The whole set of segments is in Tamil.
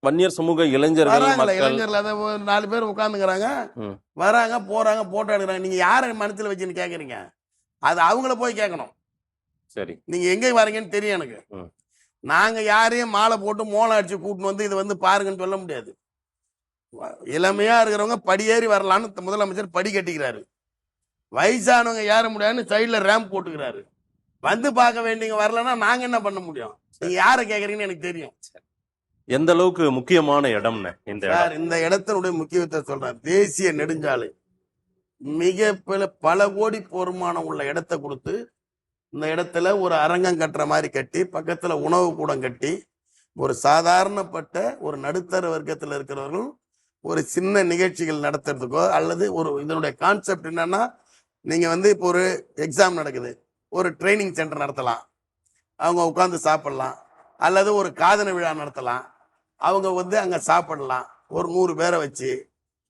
வன்னியர் சமூக இளைஞர்கள் வராங்களே மக்கள் இளைஞர்கள் அதை 4 பேர் உட்காந்துக்கிறாங்க, வராங்க போறாங்க போட்டோ எடுக்கிறாங்க. நீங்க யாரை மனசுல வச்சுன்னு கேக்குறீங்க? அது அவங்கள போய் கேட்கணும். சரி, நீங்க எங்க வரீங்கன்னு தெரியும் எனக்கு. நாங்க யாரையும் மாலை போட்டு மோளம் அடிச்சு கூட்டின்னு வந்து இதை வந்து பாருங்கன்னு சொல்ல முடியாது. இளமையா இருக்கிறவங்க படியேறி வரலான்னு முதலமைச்சர் படி கட்டிக்கிறாரு. வயசானவங்க ஏற முடியாதுன்னு சைட்ல ரேம்ப் போட்டுக்கிறாரு. வந்து பார்க்க வேண்டியவங்க வரலன்னா நாங்க என்ன பண்ண முடியும்? நீங்க யாரை கேக்குறீங்கன்னு எனக்கு தெரியும். எந்த அளவுக்கு முக்கியமான இடம்னு இந்த சார், இந்த இடத்தினுடைய முக்கியத்துவத்தை சொல்றேன். தேசிய நெடுஞ்சாலை மிக பல கோடி வருமானம் உள்ள இடத்தை கொடுத்து இந்த இடத்துல ஒரு அரங்கம் கட்டுற மாதிரி கட்டி, பக்கத்துல உணவு கூடம் கட்டி, ஒரு சாதாரணப்பட்ட ஒரு நடுத்தர வர்க்கத்தில் இருக்கிறவர்கள் ஒரு சின்ன நிகழ்ச்சிகள் நடத்துறதுக்கோ, அல்லது ஒரு இதனுடைய கான்செப்ட் என்னன்னா, நீங்க வந்து இப்போ ஒரு எக்ஸாம் நடக்குது, ஒரு ட்ரைனிங் சென்டர் நடத்தலாம், அவங்க உட்காந்து சாப்பிடலாம். அல்லது ஒரு காதணி விழா நடத்தலாம், அவங்க வந்து அங்க சாப்பிடலாம் ஒரு 100 பேரை வச்சு.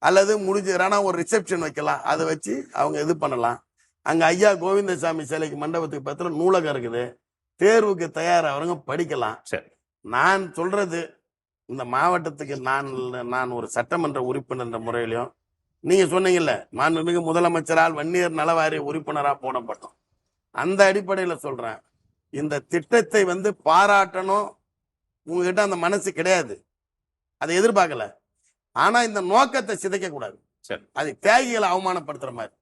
அல்லது முடிஞ்சதுனா ஒரு ரிசப்ஷன் வைக்கலாம், அதை வச்சு அவங்க இது பண்ணலாம். அங்க ஐயா கோவிந்தசாமி சிலைக்கு மண்டபத்துக்கு பக்கத்துல நூலகம் இருக்குது, தேர்வுக்கு தயாராகிறவங்க படிக்கலாம். நான் சொல்றது, இந்த மாவட்டத்துக்கு நான் ஒரு சட்டமன்ற உறுப்பினர் என்ற முறையிலையும், நீங்க சொன்னீங்கல்ல மாண்புமிகு முதலமைச்சரால் வன்னியர் நலவாரிய உறுப்பினரா போடப்பட்டோம், அந்த அடிப்படையில சொல்றேன், இந்த திட்டத்தை வந்து பாராட்டணும் உங்ககிட்ட அந்த மனசு கிடையாது, அதை எதிர்பார்க்கல. ஆனா இந்த நோக்கத்தை சிதைக்க கூடாது. அது தியாகிகளை அவமானப்படுத்துற மாதிரி.